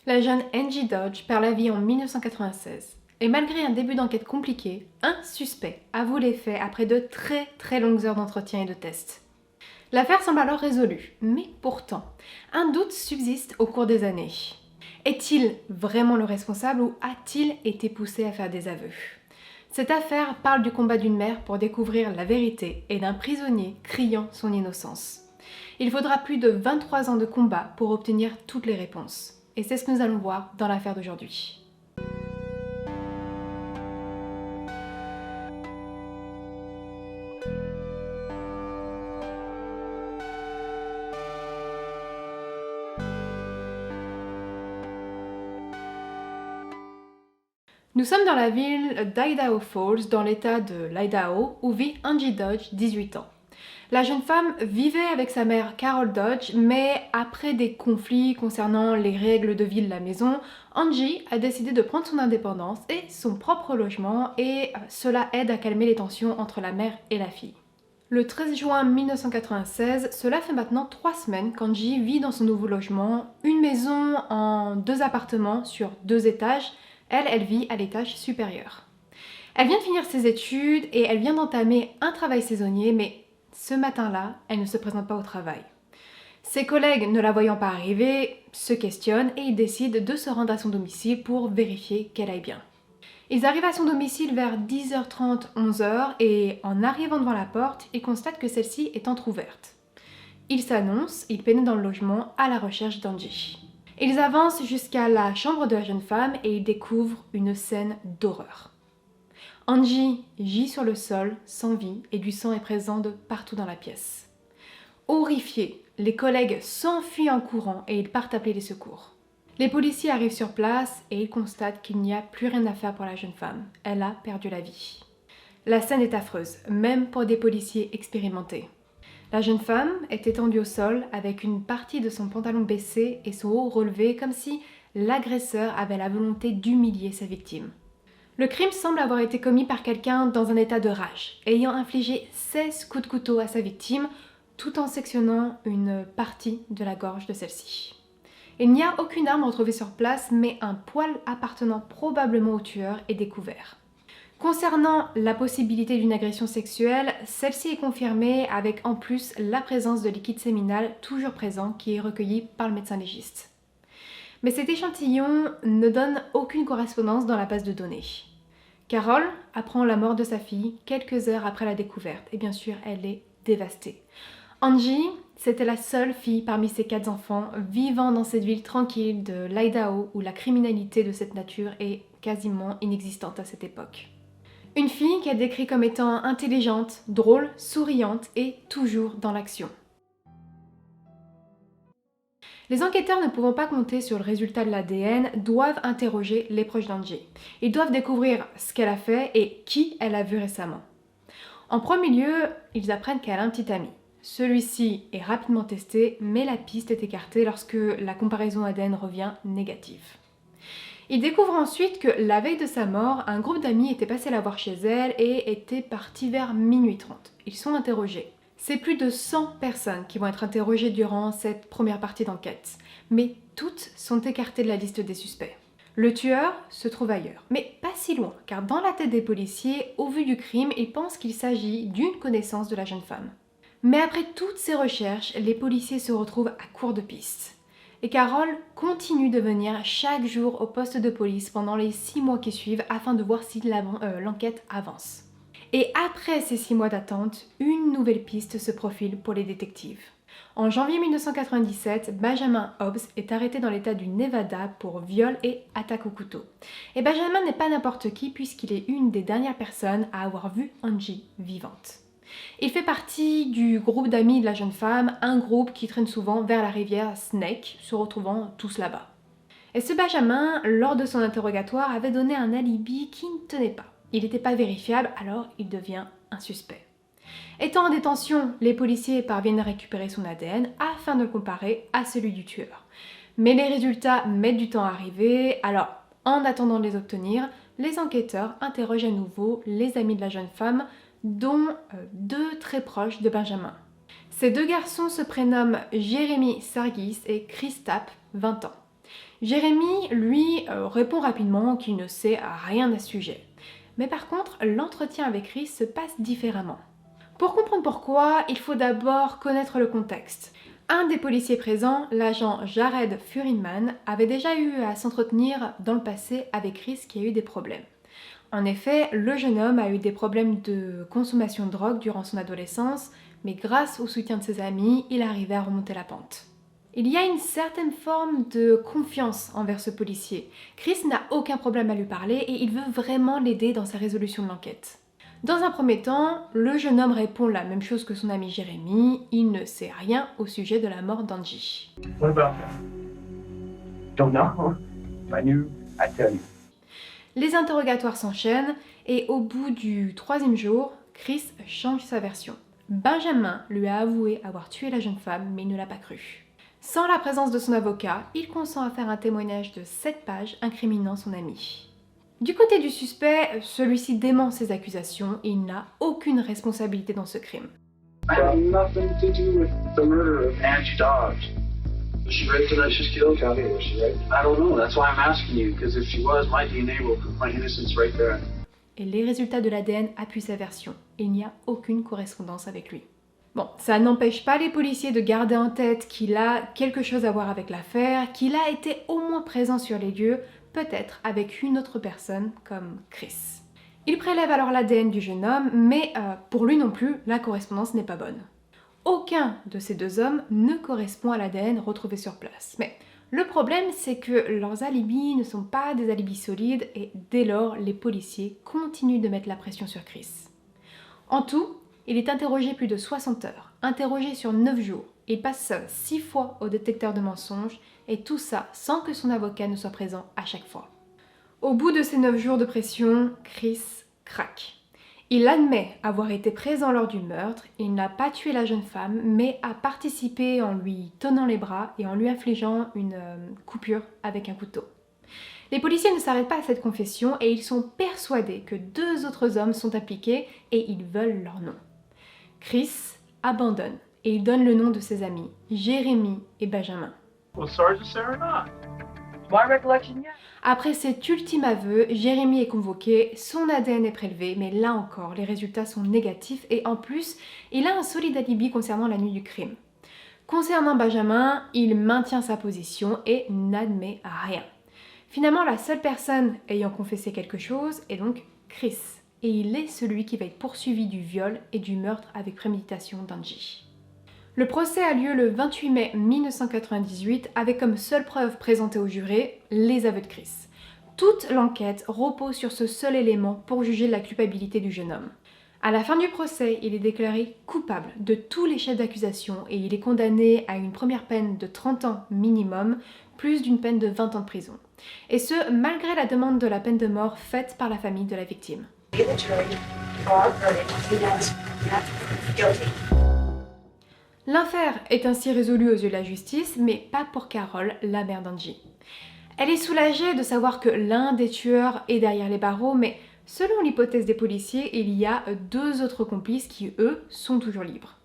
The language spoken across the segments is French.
La jeune Angie Dodge perd la vie en 1996. Et malgré un début d'enquête compliqué, un suspect avoue les faits après de très longues heures d'entretien et de tests. L'affaire semble alors résolue, mais pourtant, un doute subsiste au cours des années. Est-il vraiment le responsable ou a-t-il été poussé à faire des aveux? Cette affaire parle du combat d'une mère pour découvrir la vérité et d'un prisonnier criant son innocence. Il faudra plus de 23 ans de combat pour obtenir toutes les réponses. Et c'est ce que nous allons voir dans l'affaire d'aujourd'hui. Nous sommes dans la ville d'Idaho Falls, dans l'état de l'Idaho, où vit Angie Dodge, 18 ans. La jeune femme vivait avec sa mère Carol Dodge, mais après des conflits concernant les règles de vie de la maison, Angie a décidé de prendre son indépendance et son propre logement, et cela aide à calmer les tensions entre la mère et la fille. Le 13 juin 1996, cela fait maintenant 3 semaines qu'Angie vit dans son nouveau logement, une maison en 2 appartements sur 2 étages. Elle vit à l'étage supérieur. Elle vient de finir ses études et elle vient d'entamer un travail saisonnier, mais ce matin-là, elle ne se présente pas au travail. Ses collègues, ne la voyant pas arriver, se questionnent et ils décident de se rendre à son domicile pour vérifier qu'elle aille bien. Ils arrivent à son domicile vers 10h30, 11h et en arrivant devant la porte, ils constatent que celle-ci est entrouverte. Ils s'annoncent, ils pénètrent dans le logement à la recherche d'Angie. Ils avancent jusqu'à la chambre de la jeune femme et ils découvrent une scène d'horreur. Angie gît sur le sol, sans vie, et du sang est présent de partout dans la pièce. Horrifiés, les collègues s'enfuient en courant et ils partent appeler les secours. Les policiers arrivent sur place et ils constatent qu'il n'y a plus rien à faire pour la jeune femme. Elle a perdu la vie. La scène est affreuse, même pour des policiers expérimentés. La jeune femme est étendue au sol avec une partie de son pantalon baissé et son haut relevé comme si l'agresseur avait la volonté d'humilier sa victime. Le crime semble avoir été commis par quelqu'un dans un état de rage, ayant infligé 16 coups de couteau à sa victime tout en sectionnant une partie de la gorge de celle-ci. Il n'y a aucune arme retrouvée sur place, mais un poil appartenant probablement au tueur est découvert. Concernant la possibilité d'une agression sexuelle, celle-ci est confirmée avec en plus la présence de liquide séminal toujours présent qui est recueilli par le médecin légiste. Mais cet échantillon ne donne aucune correspondance dans la base de données. Carol apprend la mort de sa fille quelques heures après la découverte et bien sûr elle est dévastée. Angie, c'était la seule fille parmi ses 4 enfants vivant dans cette ville tranquille de l'Idaho où la criminalité de cette nature est quasiment inexistante à cette époque. Une fille qu'elle décrit comme étant intelligente, drôle, souriante et toujours dans l'action. Les enquêteurs ne pouvant pas compter sur le résultat de l'ADN doivent interroger les proches d'Angie. Ils doivent découvrir ce qu'elle a fait et qui elle a vu récemment. En premier lieu, ils apprennent qu'elle a un petit ami. Celui-ci est rapidement testé, mais la piste est écartée lorsque la comparaison ADN revient négative. Ils découvrent ensuite que la veille de sa mort, un groupe d'amis était passé la voir chez elle et était parti vers minuit 30. Ils sont interrogés. C'est plus de 100 personnes qui vont être interrogées durant cette première partie d'enquête, mais toutes sont écartées de la liste des suspects. Le tueur se trouve ailleurs, mais pas si loin, car dans la tête des policiers, au vu du crime, ils pensent qu'il s'agit d'une connaissance de la jeune femme. Mais après toutes ces recherches, les policiers se retrouvent à court de pistes. Et Carol continue de venir chaque jour au poste de police pendant les 6 mois qui suivent afin de voir si l'enquête avance. Et après ces 6 mois d'attente, une nouvelle piste se profile pour les détectives. En janvier 1997, Benjamin Hobbs est arrêté dans l'état du Nevada pour viol et attaque au couteau. Et Benjamin n'est pas n'importe qui puisqu'il est une des dernières personnes à avoir vu Angie vivante. Il fait partie du groupe d'amis de la jeune femme, un groupe qui traîne souvent vers la rivière Snake, se retrouvant tous là-bas. Et ce Benjamin, lors de son interrogatoire, avait donné un alibi qui ne tenait pas. Il n'était pas vérifiable, alors il devient un suspect. Étant en détention, les policiers parviennent à récupérer son ADN afin de le comparer à celui du tueur. Mais les résultats mettent du temps à arriver, alors en attendant de les obtenir, les enquêteurs interrogent à nouveau les amis de la jeune femme, dont 2 très proches de Benjamin. Ces 2 garçons se prénomment Jérémy Sargis et Chris Tapp, 20 ans. Jérémy, lui, répond rapidement qu'il ne sait rien à ce sujet. Mais par contre, l'entretien avec Chris se passe différemment. Pour comprendre pourquoi, il faut d'abord connaître le contexte. Un des policiers présents, l'agent Jared Furinman, avait déjà eu à s'entretenir dans le passé avec Chris qui a eu des problèmes. En effet, le jeune homme a eu des problèmes de consommation de drogue durant son adolescence, mais grâce au soutien de ses amis, il arrivait à remonter la pente. Il y a une certaine forme de confiance envers ce policier. Chris n'a aucun problème à lui parler et il veut vraiment l'aider dans sa résolution de l'enquête. Dans un premier temps, le jeune homme répond la même chose que son ami Jérémy, il ne sait rien au sujet de la mort d'Angie. What about that? Don't know. If I knew, I'd tell you. Les interrogatoires s'enchaînent et au bout du 3e jour, Chris change sa version. Benjamin lui a avoué avoir tué la jeune femme, mais il ne l'a pas cru. Sans la présence de son avocat, il consent à faire un témoignage de 7 pages incriminant son ami. Du côté du suspect, celui-ci dément ses accusations et il n'a aucune responsabilité dans ce crime. I have nothing to do with the murder of Angie Dodge. Was she raped and then she's killed? Tell me, was she raped? I don't know. That's why I'm asking you, because if she was, my DNA will prove my innocence right there. Et les résultats de l'ADN appuient sa version. Il n'y a aucune correspondance avec lui. Bon, ça n'empêche pas les policiers de garder en tête qu'il a quelque chose à voir avec l'affaire, qu'il a été au moins présent sur les lieux, peut-être avec une autre personne comme Chris. Il prélève alors l'ADN du jeune homme, mais pour lui non plus, la correspondance n'est pas bonne. Aucun de ces deux hommes ne correspond à l'ADN retrouvé sur place. Mais le problème, c'est que leurs alibis ne sont pas des alibis solides et dès lors, les policiers continuent de mettre la pression sur Chris. En tout, il est interrogé plus de 60 heures, interrogé sur 9 jours. Il passe seul 6 fois au détecteur de mensonges et tout ça sans que son avocat ne soit présent à chaque fois. Au bout de ces 9 jours de pression, Chris craque. Il admet avoir été présent lors du meurtre, il n'a pas tué la jeune femme, mais a participé en lui tenant les bras et en lui infligeant une coupure avec un couteau. Les policiers ne s'arrêtent pas à cette confession et ils sont persuadés que 2 autres hommes sont impliqués et ils veulent leur nom. Chris abandonne et il donne le nom de ses amis, Jérémy et Benjamin. Well, Sergeant Sarah not. My recollection, yeah. Après cet ultime aveu, Jérémy est convoqué, son ADN est prélevé, mais là encore, les résultats sont négatifs et en plus, il a un solide alibi concernant la nuit du crime. Concernant Benjamin, il maintient sa position et n'admet rien. Finalement, la seule personne ayant confessé quelque chose est donc Chris, et il est celui qui va être poursuivi du viol et du meurtre avec préméditation d'Angie. Le procès a lieu le 28 mai 1998 avec comme seule preuve présentée au juré les aveux de Chris. Toute l'enquête repose sur ce seul élément pour juger de la culpabilité du jeune homme. À la fin du procès, il est déclaré coupable de tous les chefs d'accusation et il est condamné à une première peine de 30 ans minimum, plus d'une peine de 20 ans de prison. Et ce, malgré la demande de la peine de mort faite par la famille de la victime. L'affaire est ainsi résolue aux yeux de la justice, mais pas pour Carol, la mère d'Angie. Elle est soulagée de savoir que l'un des tueurs est derrière les barreaux, mais selon l'hypothèse des policiers, il y a 2 autres complices qui, eux, sont toujours libres.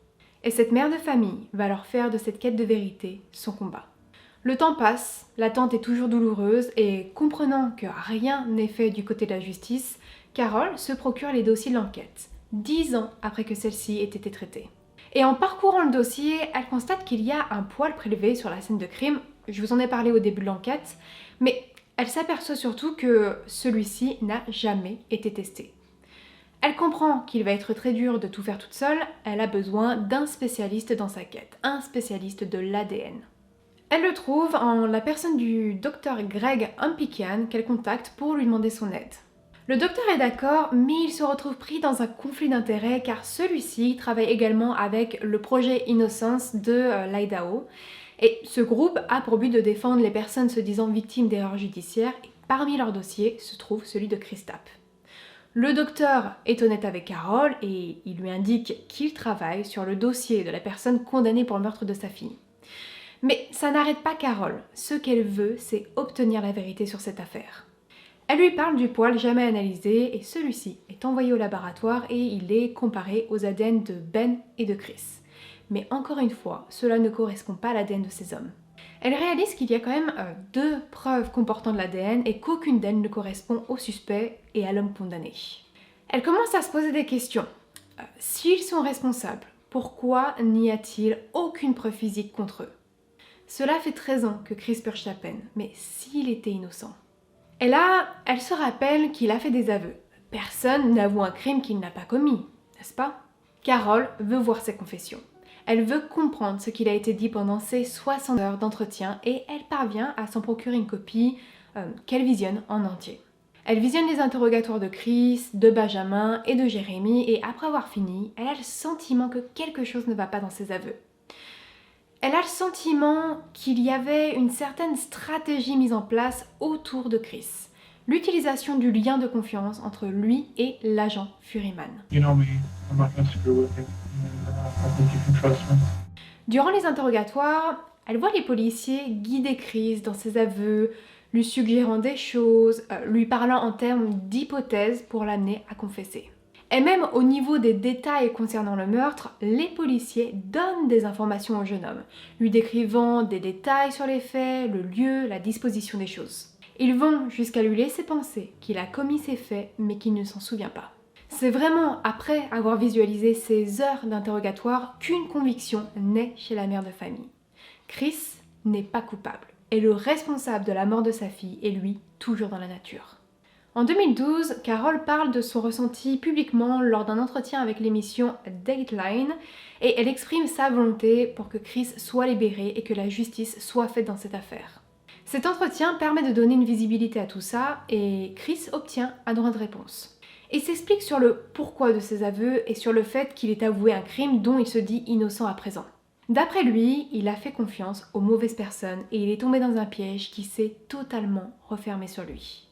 Et cette mère de famille va leur faire de cette quête de vérité son combat. Le temps passe, l'attente est toujours douloureuse et comprenant que rien n'est fait du côté de la justice, Carol se procure les dossiers de l'enquête, 10 ans après que celle-ci ait été traitée. Et en parcourant le dossier, elle constate qu'il y a un poil prélevé sur la scène de crime, je vous en ai parlé au début de l'enquête, mais elle s'aperçoit surtout que celui-ci n'a jamais été testé. Elle comprend qu'il va être très dur de tout faire toute seule, elle a besoin d'un spécialiste dans sa quête, un spécialiste de l'ADN. Elle le trouve en la personne du docteur Greg Umpikian qu'elle contacte pour lui demander son aide. Le docteur est d'accord, mais il se retrouve pris dans un conflit d'intérêts car celui-ci travaille également avec le projet Innocence de l'Idaho. Et ce groupe a pour but de défendre les personnes se disant victimes d'erreurs judiciaires et parmi leurs dossiers se trouve celui de Chris Tapp. Le docteur est honnête avec Carol et il lui indique qu'il travaille sur le dossier de la personne condamnée pour le meurtre de sa fille. Mais ça n'arrête pas Carol, ce qu'elle veut c'est obtenir la vérité sur cette affaire. Elle lui parle du poil jamais analysé et celui-ci est envoyé au laboratoire et il est comparé aux ADN de Ben et de Chris. Mais encore une fois, cela ne correspond pas à l'ADN de ces hommes. Elle réalise qu'il y a quand même 2 preuves comportant de l'ADN et qu'aucune d'elles ne correspond au suspect et à l'homme condamné. Elle commence à se poser des questions. S'ils sont responsables, pourquoi n'y a-t-il aucune preuve physique contre eux? Cela fait 13 ans que Chris purge sa peine, mais s'il était innocent? Et là, elle se rappelle qu'il a fait des aveux. Personne n'avoue un crime qu'il n'a pas commis, n'est-ce pas? Carol veut voir ses confessions. Elle veut comprendre ce qu'il a été dit pendant ces 60 heures d'entretien et elle parvient à s'en procurer une copie qu'elle visionne en entier. Elle visionne les interrogatoires de Chris, de Benjamin et de Jérémy et après avoir fini, elle a le sentiment que quelque chose ne va pas dans ses aveux. Elle a le sentiment qu'il y avait une certaine stratégie mise en place autour de Chris. L'utilisation du lien de confiance entre lui et l'agent Furiman. You know me, I'm not gonna screw with you. I think you can trust me. Durant les interrogatoires, elle voit les policiers guider Chris dans ses aveux, lui suggérant des choses, lui parlant en termes d'hypothèses pour l'amener à confesser. Et même au niveau des détails concernant le meurtre, les policiers donnent des informations au jeune homme, lui décrivant des détails sur les faits, le lieu, la disposition des choses. Ils vont jusqu'à lui laisser penser qu'il a commis ces faits mais qu'il ne s'en souvient pas. C'est vraiment après avoir visualisé ces heures d'interrogatoire qu'une conviction naît chez la mère de famille. Chris n'est pas coupable et le responsable de la mort de sa fille est lui, toujours dans la nature. En 2012, Carol parle de son ressenti publiquement lors d'un entretien avec l'émission Dateline et elle exprime sa volonté pour que Chris soit libéré et que la justice soit faite dans cette affaire. Cet entretien permet de donner une visibilité à tout ça et Chris obtient un droit de réponse. Il s'explique sur le pourquoi de ses aveux et sur le fait qu'il ait avoué un crime dont il se dit innocent à présent. D'après lui, il a fait confiance aux mauvaises personnes et il est tombé dans un piège qui s'est totalement refermé sur lui.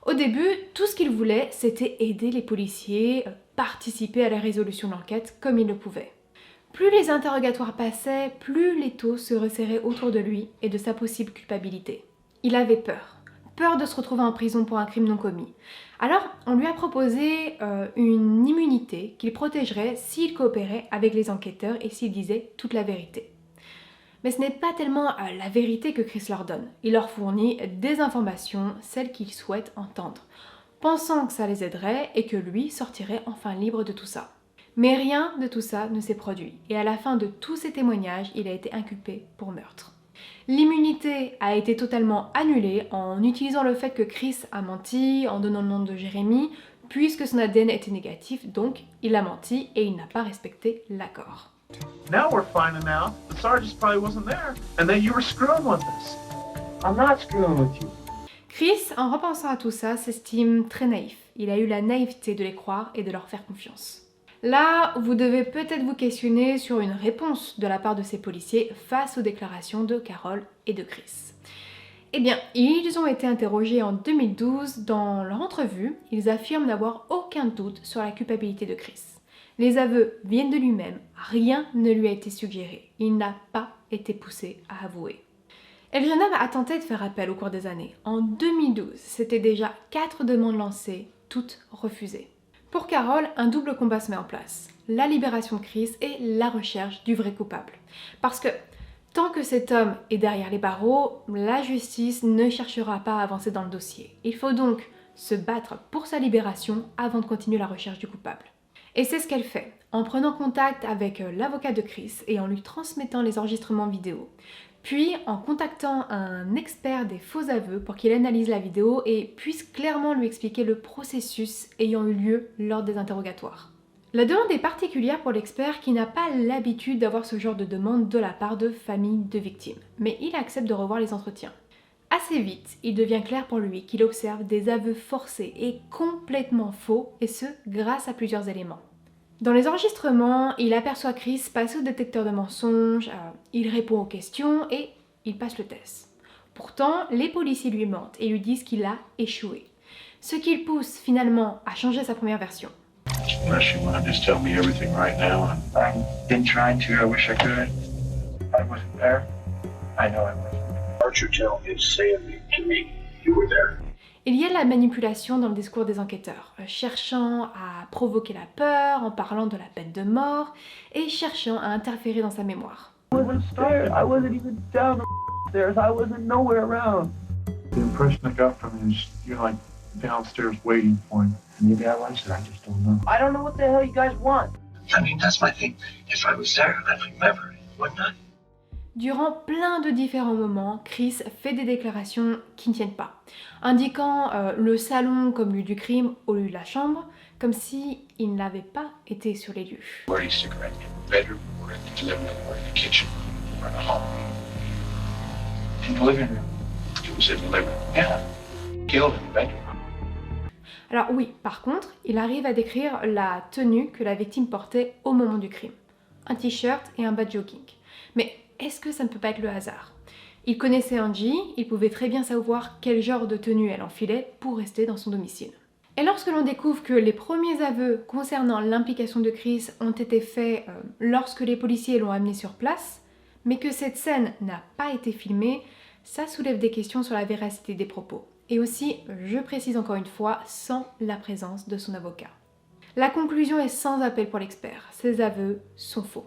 Au début, tout ce qu'il voulait, c'était aider les policiers, participer à la résolution de l'enquête comme il le pouvait. Plus les interrogatoires passaient, plus l'étau se resserrait autour de lui et de sa possible culpabilité. Il avait peur de se retrouver en prison pour un crime non commis. Alors, on lui a proposé une immunité qu'il protégerait s'il coopérait avec les enquêteurs et s'il disait toute la vérité. Mais ce n'est pas tellement la vérité que Chris leur donne. Il leur fournit des informations, celles qu'ils souhaitent entendre, pensant que ça les aiderait et que lui sortirait enfin libre de tout ça. Mais rien de tout ça ne s'est produit, et à la fin de tous ces témoignages, il a été inculpé pour meurtre. L'immunité a été totalement annulée en utilisant le fait que Chris a menti en donnant le nom de Jérémy, puisque son ADN était négatif, donc il a menti et il n'a pas respecté l'accord. Now we're finding out the sergeant probably wasn't there, and that you were screwing with us. I'm not screwing with you. Chris, en repensant à tout ça, s'estime très naïf. Il a eu la naïveté de les croire et de leur faire confiance. Là, vous devez peut-être vous questionner sur une réponse de la part de ces policiers face aux déclarations de Carol et de Chris. Eh bien, ils ont été interrogés en 2012 dans leur entrevue. Ils affirment n'avoir aucun doute sur la culpabilité de Chris. Les aveux viennent de lui-même, rien ne lui a été suggéré. Il n'a pas été poussé à avouer. Et le jeune homme a tenté de faire appel au cours des années. En 2012, c'était déjà 4 demandes lancées, toutes refusées. Pour Carol, un double combat se met en place. La libération de Chris et la recherche du vrai coupable. Parce que tant que cet homme est derrière les barreaux, la justice ne cherchera pas à avancer dans le dossier. Il faut donc se battre pour sa libération avant de continuer la recherche du coupable. Et c'est ce qu'elle fait, en prenant contact avec l'avocat de Chris et en lui transmettant les enregistrements vidéo. Puis en contactant un expert des faux aveux pour qu'il analyse la vidéo et puisse clairement lui expliquer le processus ayant eu lieu lors des interrogatoires. La demande est particulière pour l'expert qui n'a pas l'habitude d'avoir ce genre de demande de la part de familles de victimes, mais il accepte de revoir les entretiens. Assez vite, il devient clair pour lui qu'il observe des aveux forcés et complètement faux, et ce, grâce à plusieurs éléments. Dans les enregistrements, il aperçoit Chris passer au détecteur de mensonges, il répond aux questions et il passe le test. Pourtant, les policiers lui mentent et lui disent qu'il a échoué, ce qui le pousse finalement à changer sa première version. Unless you want to just tell me everything right now. I've been trying to. I wish I could. I wasn't there. I know I wasn't. Aren't you telling me to say to me you were there? Il y a de la manipulation dans le discours des enquêteurs, cherchant à provoquer la peur en parlant de la peine de mort et cherchant à interférer dans sa mémoire. I wasn't there. I wasn't even down the There's I wasn't nowhere around. The impression I got from him is you're like downstairs waiting for him. Maybe I was there, I just don't know. I don't know what the hell you guys want. I mean, that's my thing. If I was there, I'd remember it, wouldn't I? Durant plein de différents moments, Chris fait des déclarations qui ne tiennent pas, indiquant le salon comme lieu du crime au lieu de la chambre, comme si il n'avait pas été sur les lieux. Where do you stick right in the bedroom, or in the living room, or in the kitchen, or in the hall? In the living room. It was in the living room. Yeah. Killed in the bedroom. Alors oui, par contre, il arrive à décrire la tenue que la victime portait au moment du crime. Un t-shirt et un bas de jogging. Mais est-ce que ça ne peut pas être le hasard? Il connaissait Angie, il pouvait très bien savoir quel genre de tenue elle enfilait pour rester dans son domicile. Et lorsque l'on découvre que les premiers aveux concernant l'implication de Chris ont été faits lorsque les policiers l'ont amené sur place, mais que cette scène n'a pas été filmée, ça soulève des questions sur la véracité des propos. Et aussi, je précise encore une fois, sans la présence de son avocat. La conclusion est sans appel pour l'expert, ces aveux sont faux.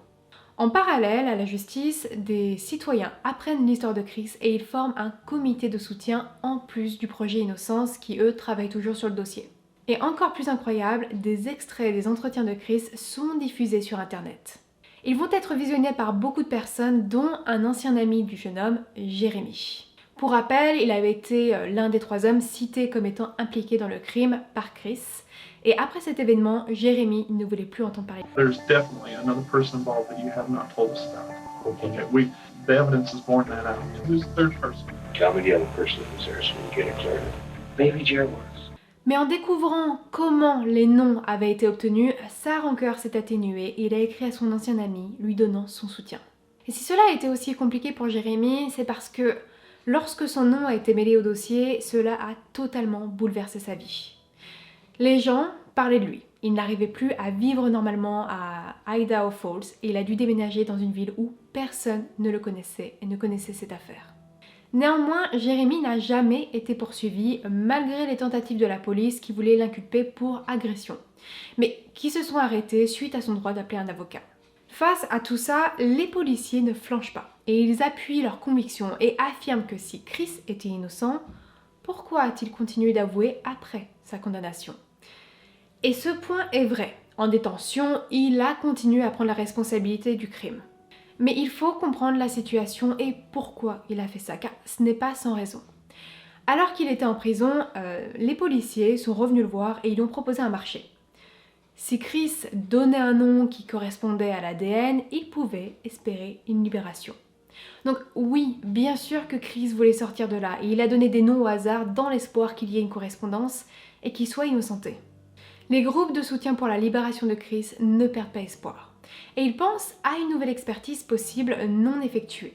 En parallèle à la justice, des citoyens apprennent l'histoire de Chris et ils forment un comité de soutien en plus du projet Innocence qui eux travaillent toujours sur le dossier. Et encore plus incroyable, des extraits des entretiens de Chris sont diffusés sur internet. Ils vont être visionnés par beaucoup de personnes dont un ancien ami du jeune homme, Jérémy. Pour rappel, il avait été l'un des 3 hommes cités comme étant impliqués dans le crime par Chris. Et après cet événement, Jérémy ne voulait plus entendre parler. There's definitely another person involved that you have not told us about. Okay. The evidence is borne that out. Who's the third person? Tell me the other person who's there so we get it cleared. Maybe Jared was. Mais en découvrant comment les noms avaient été obtenus, sa rancœur s'est atténuée et il a écrit à son ancien ami, lui donnant son soutien. Et si cela a été aussi compliqué pour Jérémy, c'est parce que lorsque son nom a été mêlé au dossier, cela a totalement bouleversé sa vie. Les gens parlaient de lui. Il n'arrivait plus à vivre normalement à Idaho Falls et il a dû déménager dans une ville où personne ne le connaissait et ne connaissait cette affaire. Néanmoins, Jérémy n'a jamais été poursuivi malgré les tentatives de la police qui voulaient l'inculper pour agression, mais qui se sont arrêtés suite à son droit d'appeler un avocat. Face à tout ça, les policiers ne flanchent pas et ils appuient leurs convictions et affirment que si Chris était innocent, pourquoi a-t-il continué d'avouer après sa condamnation? Et ce point est vrai. En détention, il a continué à prendre la responsabilité du crime. Mais il faut comprendre la situation et pourquoi il a fait ça, car ce n'est pas sans raison. Alors qu'il était en prison, les policiers sont revenus le voir et ils lui ont proposé un marché. Si Chris donnait un nom qui correspondait à l'ADN, il pouvait espérer une libération. Donc oui, bien sûr que Chris voulait sortir de là et il a donné des noms au hasard dans l'espoir qu'il y ait une correspondance et qu'il soit innocenté. Les groupes de soutien pour la libération de Chris ne perdent pas espoir. Et ils pensent à une nouvelle expertise possible non effectuée.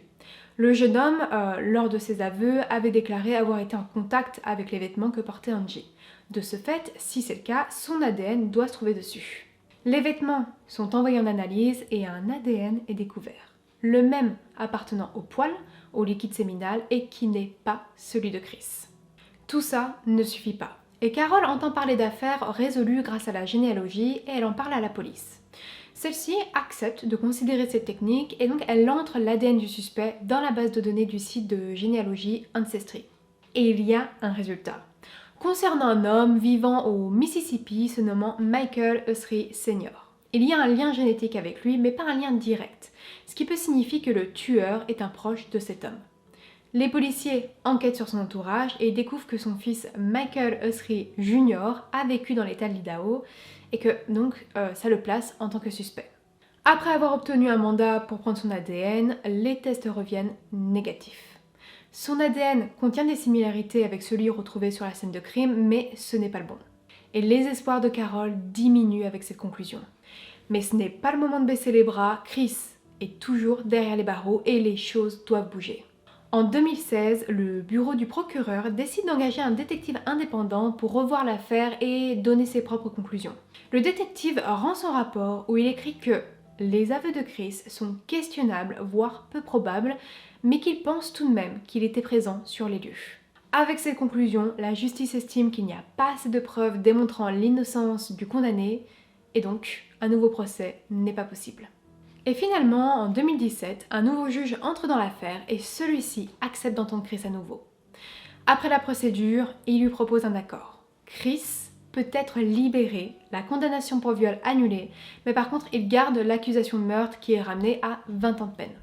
Le jeune homme, lors de ses aveux, avait déclaré avoir été en contact avec les vêtements que portait Angie. De ce fait, si c'est le cas, son ADN doit se trouver dessus. Les vêtements sont envoyés en analyse et un ADN est découvert. Le même appartenant au poil, au liquide séminal et qui n'est pas celui de Chris. Tout ça ne suffit pas. Et Carol entend parler d'affaires résolues grâce à la généalogie et elle en parle à la police. Celle-ci accepte de considérer cette technique et donc elle entre l'ADN du suspect dans la base de données du site de généalogie Ancestry. Et il y a un résultat. Concernant un homme vivant au Mississippi se nommant Michael Usry Sr. Il y a un lien génétique avec lui mais pas un lien direct, ce qui peut signifier que le tueur est un proche de cet homme. Les policiers enquêtent sur son entourage et découvrent que son fils Michael Usry Jr. a vécu dans l'état de l'Idaho et que donc ça le place en tant que suspect. Après avoir obtenu un mandat pour prendre son ADN, les tests reviennent négatifs. Son ADN contient des similarités avec celui retrouvé sur la scène de crime, mais ce n'est pas le bon. Et les espoirs de Carol diminuent avec cette conclusion. Mais ce n'est pas le moment de baisser les bras, Chris est toujours derrière les barreaux et les choses doivent bouger. En 2016, le bureau du procureur décide d'engager un détective indépendant pour revoir l'affaire et donner ses propres conclusions. Le détective rend son rapport où il écrit que les aveux de Chris sont questionnables, voire peu probables, mais qu'il pense tout de même qu'il était présent sur les lieux. Avec cette conclusion, la justice estime qu'il n'y a pas assez de preuves démontrant l'innocence du condamné et donc un nouveau procès n'est pas possible. Et finalement, en 2017, un nouveau juge entre dans l'affaire et celui-ci accepte d'entendre Chris à nouveau. Après la procédure, il lui propose un accord. Chris peut être libéré, la condamnation pour viol annulée, mais par contre il garde l'accusation de meurtre qui est ramenée à 20 ans de peine.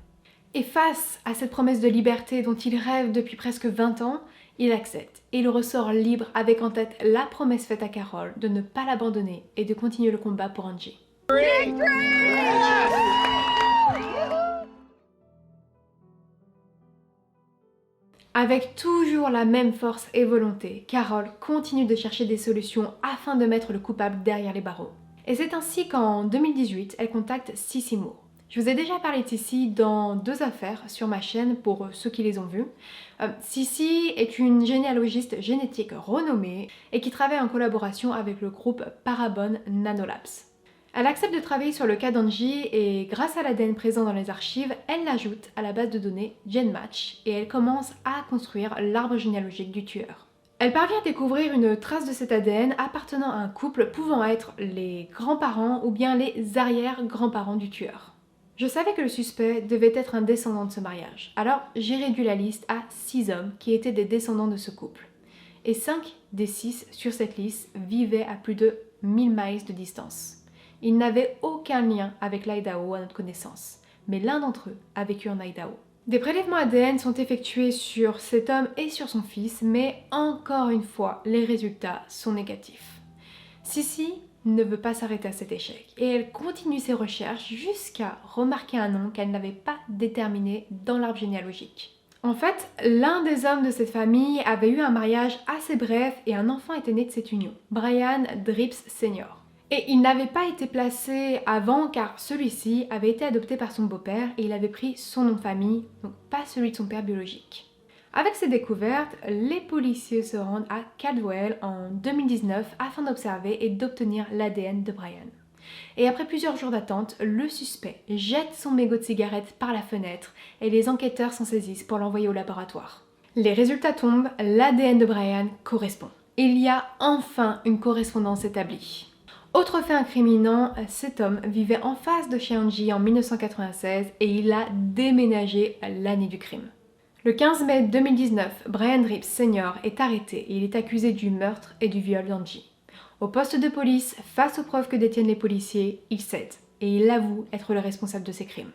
Et face à cette promesse de liberté dont il rêve depuis presque 20 ans, il accepte et il ressort libre avec en tête la promesse faite à Carol de ne pas l'abandonner et de continuer le combat pour Angie. Avec toujours la même force et volonté, Carol continue de chercher des solutions afin de mettre le coupable derrière les barreaux. Et c'est ainsi qu'en 2018, elle contacte Cissy Moore. Je vous ai déjà parlé de Cissy dans 2 affaires sur ma chaîne pour ceux qui les ont vues. Cissy est une généalogiste génétique renommée et qui travaille en collaboration avec le groupe Parabon Nanolabs. Elle accepte de travailler sur le cas d'Angie et grâce à l'ADN présent dans les archives, elle l'ajoute à la base de données GenMatch et elle commence à construire l'arbre généalogique du tueur. Elle parvient à découvrir une trace de cet ADN appartenant à un couple pouvant être les grands-parents ou bien les arrière-grands-parents du tueur. Je savais que le suspect devait être un descendant de ce mariage, alors j'ai réduit la liste à 6 hommes qui étaient des descendants de ce couple. Et 5 des 6 sur cette liste vivaient à plus de 1000 miles de distance. Ils n'avaient aucun lien avec l'Idaho à notre connaissance, mais l'un d'entre eux a vécu en Idaho. Des prélèvements ADN sont effectués sur cet homme et sur son fils, mais encore une fois, les résultats sont négatifs. Cissy ne veut pas s'arrêter à cet échec et elle continue ses recherches jusqu'à remarquer un nom qu'elle n'avait pas déterminé dans l'arbre généalogique. En fait, l'un des hommes de cette famille avait eu un mariage assez bref et un enfant était né de cette union, Brian Dripps Sr. Et il n'avait pas été placé avant car celui-ci avait été adopté par son beau-père et il avait pris son nom de famille, donc pas celui de son père biologique. Avec ces découvertes, les policiers se rendent à Caldwell en 2019 afin d'observer et d'obtenir l'ADN de Brian. Et après plusieurs jours d'attente, le suspect jette son mégot de cigarette par la fenêtre et les enquêteurs s'en saisissent pour l'envoyer au laboratoire. Les résultats tombent, l'ADN de Brian correspond. Il y a enfin une correspondance établie. Autre fait incriminant, cet homme vivait en face de chez Angie en 1996 et il a déménagé l'année du crime. Le 15 mai 2019, Brian Dripps Sr. est arrêté et il est accusé du meurtre et du viol d'Angie. Au poste de police, face aux preuves que détiennent les policiers, il cède et il avoue être le responsable de ces crimes.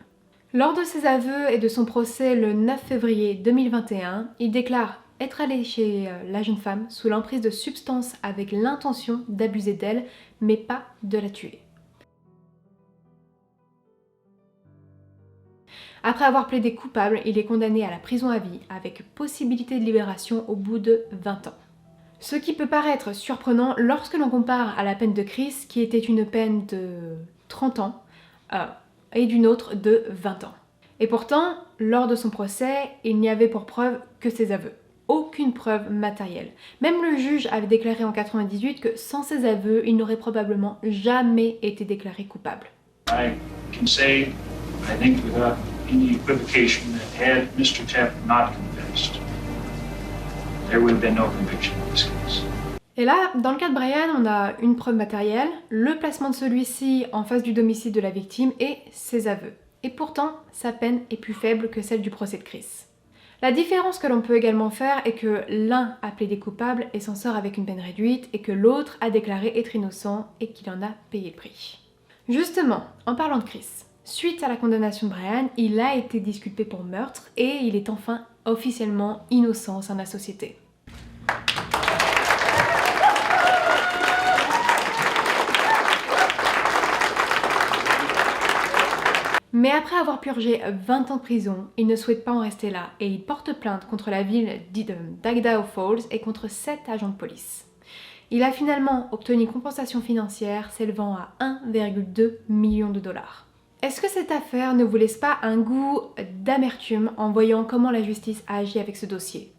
Lors de ses aveux et de son procès le 9 février 2021, il déclare être allé chez la jeune femme sous l'emprise de substances avec l'intention d'abuser d'elle, mais pas de la tuer. Après avoir plaidé coupable, il est condamné à la prison à vie avec possibilité de libération au bout de 20 ans. Ce qui peut paraître surprenant lorsque l'on compare à la peine de Chris, qui était une peine de 30 ans, et d'une autre de 20 ans. Et pourtant, lors de son procès, il n'y avait pour preuve que ses aveux. Aucune preuve matérielle. Même le juge avait déclaré en 1998 que sans ses aveux, il n'aurait probablement jamais été déclaré coupable. I can say, I think without any equivocation, that had Mr. Tapp not confessed, there would have been no conviction in this case. Et là, dans le cas de Brian, on a une preuve matérielle, le placement de celui-ci en face du domicile de la victime et ses aveux. Et pourtant, sa peine est plus faible que celle du procès de Chris. La différence que l'on peut également faire est que l'un a plaidé coupable et s'en sort avec une peine réduite et que l'autre a déclaré être innocent et qu'il en a payé le prix. Justement, en parlant de Chris, suite à la condamnation de Brian, il a été disculpé pour meurtre et il est enfin officiellement innocent au sein de la société. Mais après avoir purgé 20 ans de prison, il ne souhaite pas en rester là et il porte plainte contre la ville d'Idaho Falls et contre 7 agents de police. Il a finalement obtenu une compensation financière s'élevant à 1,2 million de dollars. Est-ce que cette affaire ne vous laisse pas un goût d'amertume en voyant comment la justice a agi avec ce dossier ?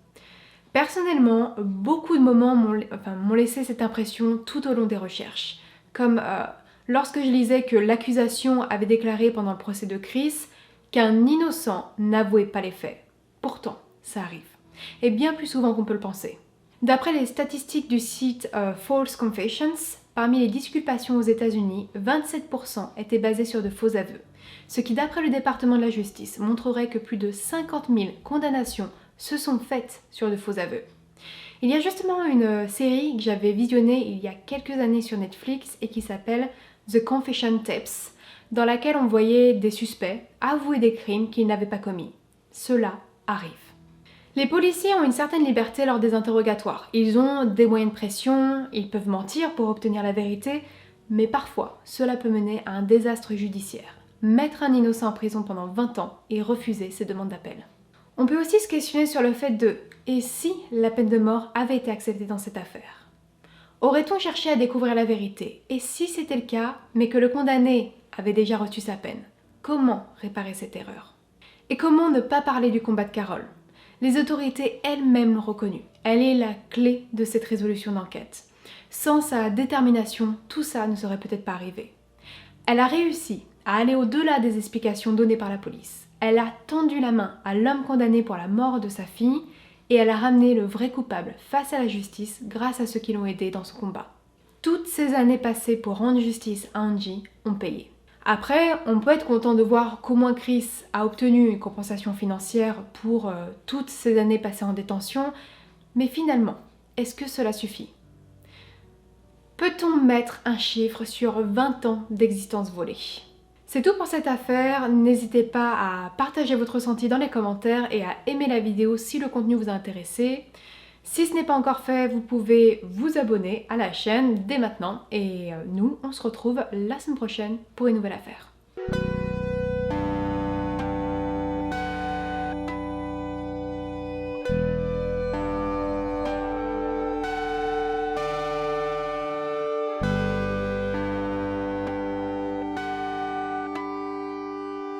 Personnellement, beaucoup de moments m'ont laissé cette impression tout au long des recherches, comme lorsque je lisais que l'accusation avait déclaré pendant le procès de Chris qu'un innocent n'avouait pas les faits. Pourtant, ça arrive. Et bien plus souvent qu'on peut le penser. D'après les statistiques du site False Confessions, parmi les disculpations aux États-Unis, 27% étaient basés sur de faux aveux. Ce qui, d'après le département de la justice, montrerait que plus de 50 000 condamnations se sont faites sur de faux aveux. Il y a justement une série que j'avais visionnée il y a quelques années sur Netflix et qui s'appelle The Confession Tapes, dans laquelle on voyait des suspects avouer des crimes qu'ils n'avaient pas commis. Cela arrive. Les policiers ont une certaine liberté lors des interrogatoires. Ils ont des moyens de pression, ils peuvent mentir pour obtenir la vérité, mais parfois cela peut mener à un désastre judiciaire. Mettre un innocent en prison pendant 20 ans et refuser ses demandes d'appel. On peut aussi se questionner sur le fait de « et si la peine de mort avait été acceptée dans cette affaire ?» Aurait-on cherché à découvrir la vérité? Et si c'était le cas, mais que le condamné avait déjà reçu sa peine, comment réparer cette erreur? Et comment ne pas parler du combat de Carol? Les autorités elles-mêmes l'ont reconnu. Elle est la clé de cette résolution d'enquête. Sans sa détermination, tout ça ne serait peut-être pas arrivé. Elle a réussi à aller au-delà des explications données par la police. Elle a tendu la main à l'homme condamné pour la mort de sa fille et elle a ramené le vrai coupable face à la justice grâce à ceux qui l'ont aidé dans ce combat. Toutes ces années passées pour rendre justice à Angie ont payé. Après, on peut être content de voir qu'au moins Chris a obtenu une compensation financière pour toutes ces années passées en détention, mais finalement, est-ce que cela suffit? Peut-on mettre un chiffre sur 20 ans d'existence volée? C'est tout pour cette affaire, n'hésitez pas à partager votre ressenti dans les commentaires et à aimer la vidéo si le contenu vous a intéressé. Si ce n'est pas encore fait, vous pouvez vous abonner à la chaîne dès maintenant et nous, on se retrouve la semaine prochaine pour une nouvelle affaire.